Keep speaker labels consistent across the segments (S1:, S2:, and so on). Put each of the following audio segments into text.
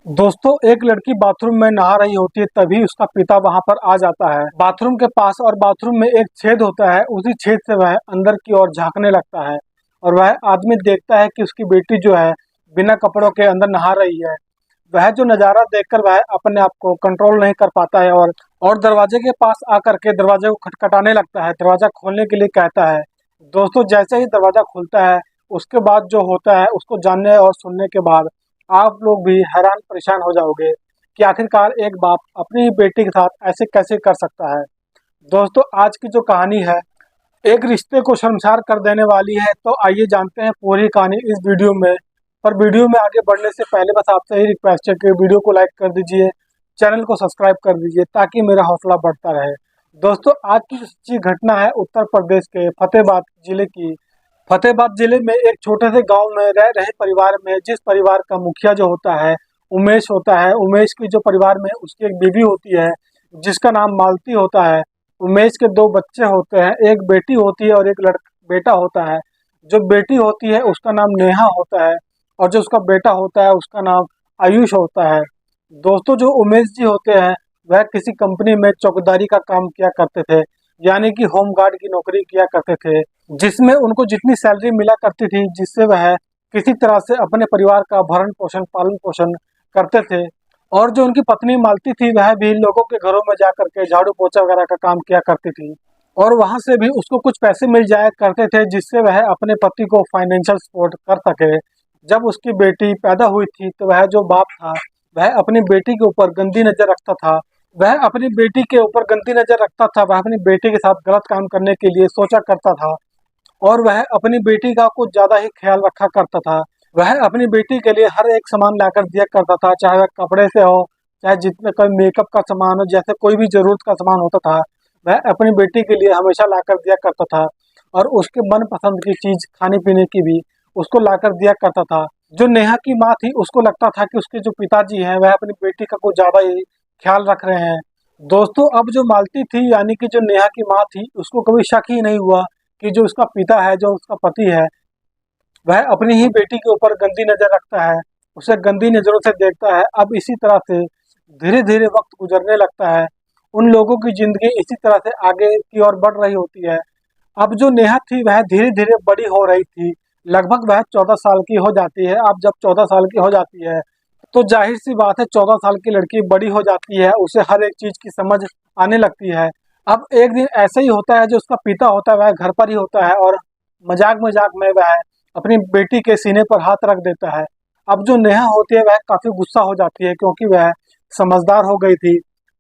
S1: दोस्तों, एक लड़की बाथरूम में नहा रही होती है, तभी उसका पिता वहां पर आ जाता है। बाथरूम के पास और बाथरूम में एक छेद होता है। उसी छेद से वह अंदर की ओर झांकने लगता है और वह आदमी देखता है कि उसकी बेटी जो है बिना कपड़ों के अंदर नहा रही है। वह जो नज़ारा देखकर वह अपने आप को कंट्रोल नहीं कर पाता है और दरवाजे के पास आकर के दरवाजे को खटखटाने लगता है, दरवाजा खोलने के लिए कहता है। दोस्तों, जैसे ही दरवाजा खुलता है, उसके बाद जो होता है उसको जानने और सुनने के बाद आप लोग भी हैरान परेशान हो जाओगे कि आखिरकार एक बाप अपनी ही बेटी के साथ ऐसे कैसे कर सकता है। दोस्तों, आज की जो कहानी है एक रिश्ते को शर्मसार कर देने वाली है। तो आइए जानते हैं पूरी कहानी इस वीडियो में। पर वीडियो में आगे बढ़ने से पहले बस आपसे ही रिक्वेस्ट है कि वीडियो को लाइक कर दीजिए, चैनल को सब्सक्राइब कर दीजिए ताकि मेरा हौसला बढ़ता रहे। दोस्तों, आज की सच्ची घटना है उत्तर प्रदेश के फतेहाबाद जिले की। फतेहाबाद जिले में एक छोटे से गांव में रह रहे परिवार में, जिस परिवार का मुखिया जो होता है उमेश होता है। उमेश की जो परिवार में उसकी एक बीवी होती है जिसका नाम मालती होता है। उमेश के दो बच्चे होते हैं, एक बेटी होती है और एक बेटा होता है। जो बेटी होती है उसका नाम नेहा होता है और जो उसका बेटा होता है उसका नाम आयुष होता है। दोस्तों, जो उमेश जी होते हैं वह किसी कंपनी में चौकीदारी का काम किया करते थे, यानी कि होम गार्ड की नौकरी किया करते थे, जिसमें उनको जितनी सैलरी मिला करती थी जिससे वह किसी तरह से अपने परिवार का भरण पोषण पालन पोषण करते थे। और जो उनकी पत्नी मालती थी वह भी लोगों के घरों में जा करके झाड़ू पोछा वगैरह का काम किया करती थी और वहां से भी उसको कुछ पैसे मिल जाया करते थे जिससे वह अपने पति को फाइनेंशियल सपोर्ट कर सके। जब उसकी बेटी पैदा हुई थी तो वह जो बाप था वह अपनी बेटी के ऊपर गंदी नजर रखता था। वह अपनी बेटी के ऊपर गंदी नजर रखता था, वह अपनी बेटी के साथ गलत काम करने के लिए सोचा करता था और वह अपनी बेटी का कुछ ज्यादा ही ख्याल रखा करता था। वह अपनी बेटी के लिए हर एक सामान लाकर दिया करता था, चाहे वह कपड़े से हो, चाहे जितने कोई मेकअप का सामान हो, जैसे कोई भी जरूरत का सामान होता था वह अपनी बेटी के लिए हमेशा लाकर दिया करता था। और उसके मनपसंद की चीज खाने पीने की भी उसको लाकर दिया करता था। जो नेहा की माँ थी उसको लगता था कि उसके जो पिताजी हैं वह अपनी बेटी का कुछ ज्यादा ही ख्याल रख रहे हैं। दोस्तों, अब जो मालती थी यानी कि जो नेहा की माँ थी उसको कभी शक ही नहीं हुआ कि जो उसका पिता है, जो उसका पति है, वह अपनी ही बेटी के ऊपर गंदी नजर रखता है, उसे गंदी नजरों से देखता है। अब इसी तरह से धीरे धीरे वक्त गुजरने लगता है। उन लोगों की जिंदगी इसी तरह से आगे की ओर बढ़ रही होती है। अब जो नेहा थी वह धीरे धीरे बड़ी हो रही थी, लगभग वह 14 साल की हो जाती है। अब जब 14 साल की हो जाती है तो जाहिर सी बात है, 14 साल की लड़की बड़ी हो जाती है, उसे हर एक चीज की समझ आने लगती है। अब एक दिन ऐसे ही होता है, जो उसका पिता होता है वह घर पर ही होता है और मजाक मजाक में वह अपनी बेटी के सीने पर हाथ रख देता है। अब जो नेहा होती है वह काफी गुस्सा हो जाती है क्योंकि वह समझदार हो गई थी।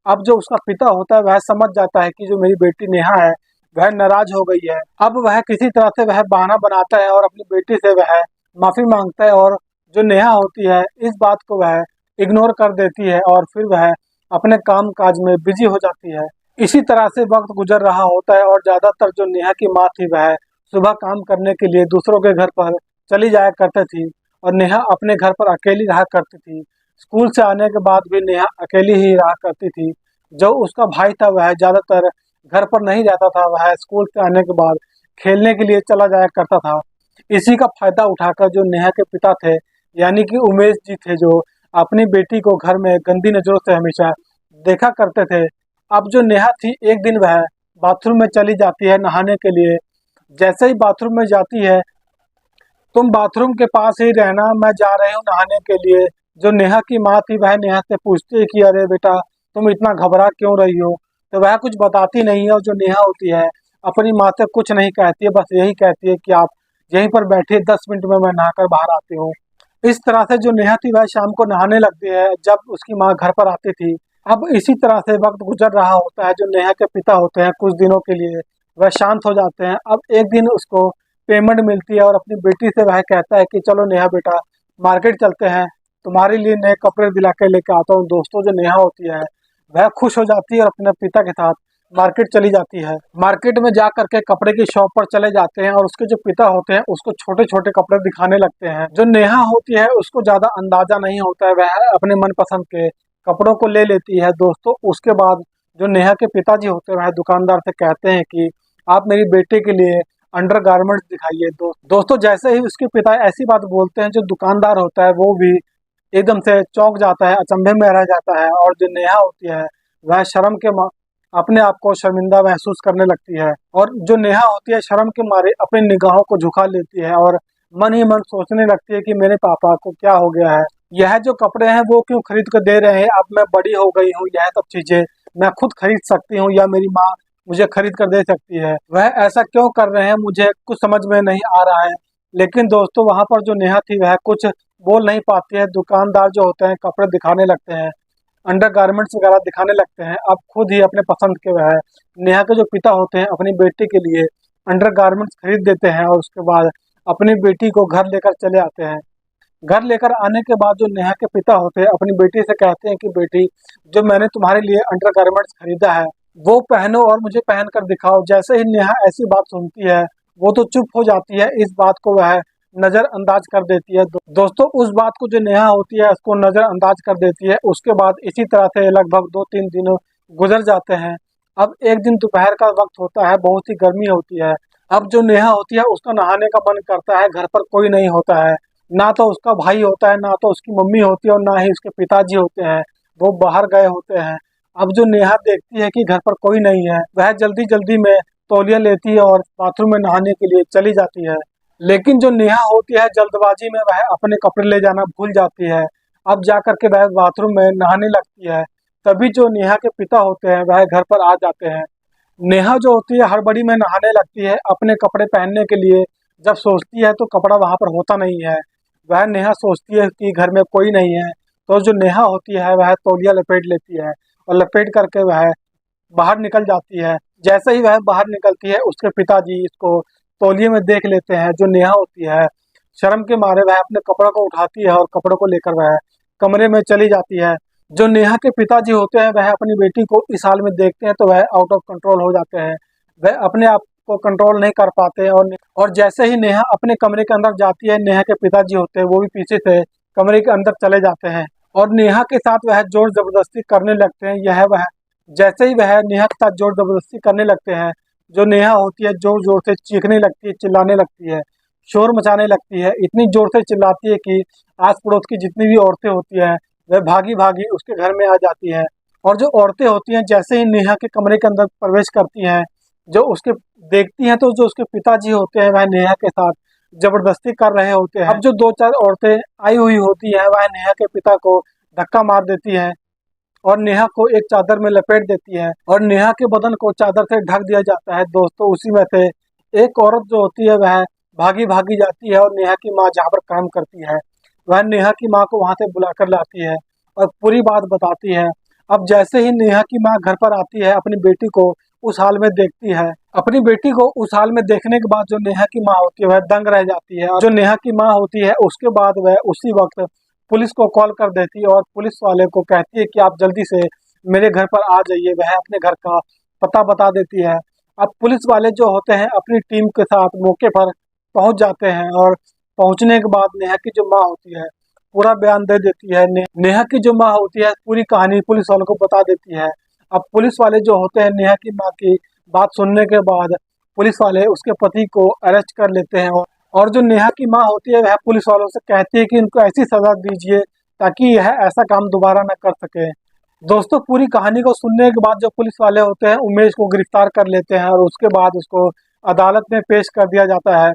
S1: अब जो उसका पिता होता है वह समझ जाता है कि जो मेरी बेटी नेहा है वह नाराज हो गई है। अब वह किसी तरह से वह बहाना बनाता है और अपनी बेटी से वह माफी मांगता है और जो नेहा होती है इस बात को वह इग्नोर कर देती है और फिर वह अपने काम काज में बिजी हो जाती है। इसी तरह से वक्त गुजर रहा होता है और ज्यादातर जो नेहा की माँ थी वह सुबह काम करने के लिए दूसरों के घर पर चली जाया करती थी और नेहा अपने घर पर अकेली रहा करती थी। स्कूल से आने के बाद भी नेहा अकेली ही रहा करती थी। जो उसका भाई था वह ज्यादातर घर पर नहीं रहता था, वह स्कूल से आने के बाद खेलने के लिए चला जाया करता था। इसी का फायदा उठाकर जो नेहा के पिता थे यानी कि उमेश जी थे, जो अपनी बेटी को घर में गंदी नजरों से हमेशा देखा करते थे। अब जो नेहा थी एक दिन वह बाथरूम में चली जाती है नहाने के लिए। जैसे ही बाथरूम में जाती है, तुम बाथरूम के पास ही रहना, मैं जा रही हूँ नहाने के लिए। जो नेहा की माँ थी वह नेहा से पूछती है कि अरे बेटा, तुम इतना घबरा क्यों रही हो। तो वह कुछ बताती नहीं है और जो नेहा होती है अपनी माँ से कुछ नहीं कहती है, बस यही कहती है कि आप यहीं पर बैठिए, 10 मिनट में मैं नहाकर बाहर आती हूँ। इस तरह से जो नेहा थी वह शाम को नहाने लगती है जब उसकी माँ घर पर आती थी। अब इसी तरह से वक्त गुजर रहा होता है। जो नेहा के पिता होते हैं कुछ दिनों के लिए वह शांत हो जाते हैं। अब एक दिन उसको पेमेंट मिलती है और अपनी बेटी से वह कहता है कि चलो नेहा बेटा, मार्केट चलते हैं, तुम्हारे लिए नए कपड़े दिला के लेके आता हूँ। दोस्तों, जो नेहा होती है वह खुश हो जाती है और अपने पिता के साथ मार्केट चली जाती है। मार्केट में जा करके कपड़े की शॉप पर चले जाते हैं और उसके जो पिता होते हैं उसको छोटे छोटे कपड़े दिखाने लगते हैं। जो नेहा होती है उसको ज्यादा अंदाजा नहीं होता है, वह अपने मनपसंद के कपड़ों को ले लेती है। दोस्तों, उसके बाद जो नेहा के पिताजी होते हैं वह दुकानदार से कहते हैं कि आप मेरी बेटे के लिए अंडर गारमेंट्स दिखाइए। दोस्तों, जैसे ही उसके पिता ऐसी बात बोलते हैं, जो दुकानदार होता है वो भी एकदम से चौंक जाता है, अचंभे में रह जाता है। और जो नेहा होती है वह अपने आप को शर्मिंदा महसूस करने लगती है। और जो नेहा होती है शर्म के मारे अपनी निगाहों को झुका लेती है और मन ही मन सोचने लगती है कि मेरे पापा को क्या हो गया है, यह जो कपड़े हैं वो क्यों खरीद कर दे रहे हैं, अब मैं बड़ी हो गई हूँ, यह सब चीजें मैं खुद खरीद सकती हूँ या मेरी माँ मुझे खरीद कर दे सकती है, वह ऐसा क्यों कर रहे हैं मुझे कुछ समझ में नहीं आ रहा है। लेकिन दोस्तों वहां पर जो नेहा थी वह कुछ बोल नहीं पाती है। दुकानदार जो होते हैं कपड़े दिखाने लगते हैं, अंडर गारमेंट्स वगैरह दिखाने लगते हैं। अब खुद ही अपने पसंद के वह नेहा के जो पिता होते हैं अपनी बेटी के लिए अंडर गारमेंट्स खरीद देते हैं और उसके बाद अपनी बेटी को घर लेकर चले आते हैं। घर लेकर आने के बाद जो नेहा के पिता होते हैं अपनी बेटी से कहते हैं कि बेटी, जो मैंने तुम्हारे लिए अंडर गारमेंट्स खरीदा है वो पहनो और मुझे पहन कर दिखाओ। जैसे ही नेहा ऐसी बात सुनती है वो तो चुप हो जाती है, इस बात को वह नजरअंदाज कर देती है। दोस्तों उस बात को जो नेहा होती है उसको नजरअंदाज कर देती है। उसके बाद इसी तरह से लगभग 2-3 दिन गुजर जाते हैं। अब एक दिन दोपहर का वक्त होता है, बहुत ही गर्मी होती है। अब जो नेहा होती है उसका नहाने का मन करता है, घर पर कोई नहीं होता है, ना तो उसका भाई होता है, ना तो उसकी मम्मी होती है और ना ही उसके पिताजी होते हैं, वो बाहर गए होते हैं। अब जो नेहा देखती है कि घर पर कोई नहीं है वह जल्दी जल्दी में तौलिया लेती है और बाथरूम में नहाने के लिए चली जाती है। लेकिन जो नेहा होती है जल्दबाजी में वह अपने कपड़े ले जाना भूल जाती है। अब जाकर के वह बाथरूम में नहाने लगती है, तभी जो नेहा के पिता होते हैं वह घर पर आ जाते हैं। नेहा जो होती है हड़बड़ी में नहाने लगती है अपने कपड़े पहनने के लिए। जब सोचती है तो कपड़ा वहां पर होता नहीं है। वह नेहा सोचती है कि घर में कोई नहीं है, तो जो नेहा होती है वह तौलिया लपेट लेती है और लपेट करके वह बाहर निकल जाती है। जैसे ही वह बाहर निकलती है उसके पिताजी इसको तौलिए में देख लेते हैं। जो नेहा होती है शर्म के मारे वह अपने कपड़ों को उठाती है और कपड़ों को लेकर वह कमरे में चली जाती है। जो नेहा के पिताजी होते हैं वह अपनी बेटी को इस हाल में देखते हैं तो वह आउट ऑफ कंट्रोल हो जाते हैं, वह अपने आप को कंट्रोल नहीं कर पाते हैं। और जैसे ही नेहा अपने कमरे के अंदर जाती है नेहा के पिताजी होते हैं वो भी पीछे से कमरे के अंदर चले जाते हैं और नेहा के साथ वह जोर जबरदस्ती करने लगते हैं। यह वह जैसे ही वह नेहा के साथ जोर जबरदस्ती करने लगते हैं जो नेहा होती है जोर जोर से चीखने लगती है, चिल्लाने लगती है, शोर मचाने लगती है। इतनी जोर से चिल्लाती है कि आस पड़ोस की जितनी भी औरतें होती हैं वह भागी भागी उसके घर में आ जाती हैं। और जो औरतें होती हैं जैसे ही नेहा के कमरे के अंदर प्रवेश करती हैं, जो उसके देखती हैं तो जो उसके पिताजी होते हैं वह नेहा के साथ जबरदस्ती कर रहे होते हैं। अब जो 2-4 औरतें आई हुई होती हैं वह नेहा के पिता को धक्का मार देती हैं और नेहा को एक चादर में लपेट देती है और नेहा के बदन को चादर से ढक दिया जाता है। दोस्तों उसी में से एक औरत जो होती है वह भागी भागी जाती है और नेहा की माँ जहाँ पर काम करती है वह नेहा की माँ को वहां से बुलाकर लाती है और पूरी बात बताती है। अब जैसे ही नेहा की माँ घर पर आती है अपनी बेटी को उस हाल में देखती है, अपनी बेटी को उस हाल में देखने के बाद जो नेहा की माँ होती है वह दंग रह जाती है। जो नेहा की माँ होती है उसके बाद वह उसी वक्त पुलिस को कॉल कर देती है और पुलिस वाले को कहती है कि आप जल्दी से मेरे घर पर आ जाइए। वह अपने घर का पता बता देती है। अब पुलिस वाले जो होते हैं अपनी टीम के साथ मौके पर पहुंच जाते हैं और पहुंचने के बाद नेहा की जो माँ होती है पूरा बयान दे देती है। नेहा की जो माँ होती है पूरी कहानी पुलिस वालों को बता देती है। अब पुलिस वाले जो होते हैं नेहा की माँ की बात सुनने के बाद पुलिस वाले उसके पति को अरेस्ट कर लेते हैं और जो नेहा की माँ होती है वह पुलिस वालों से कहती है कि इनको ऐसी सजा दीजिए ताकि यह ऐसा काम दोबारा न कर सके। दोस्तों पूरी कहानी को सुनने के बाद जो पुलिस वाले होते हैं उमेश को गिरफ्तार कर लेते हैं और उसके बाद उसको अदालत में पेश कर दिया जाता है।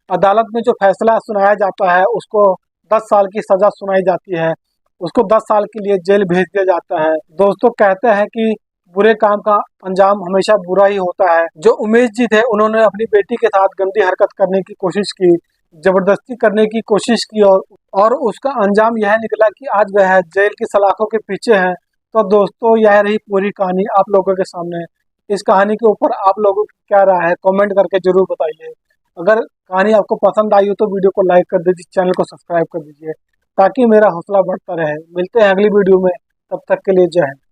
S1: अदालत में जो फैसला सुनाया जाता है उसको 10 साल की सजा सुनाई जाती है, उसको 10 साल के लिए जेल भेज दिया जाता है। दोस्तों कहते हैं कि बुरे काम का अंजाम हमेशा बुरा ही होता है। जो उमेश जी थे उन्होंने अपनी बेटी के साथ गंदी हरकत करने की कोशिश की, जबरदस्ती करने की कोशिश की और उसका अंजाम यह निकला कि आज वह जेल की सलाखों के पीछे है। तो दोस्तों यह रही पूरी कहानी आप लोगों के सामने। इस कहानी के ऊपर आप लोगों की क्या राय है कमेंट करके जरूर बताइए। अगर कहानी आपको पसंद आई हो तो वीडियो को लाइक कर दीजिए, चैनल को सब्सक्राइब कर दीजिए ताकि मेरा हौसला बढ़ता रहे। मिलते हैं अगली वीडियो में, तब तक के लिए जय हिंद।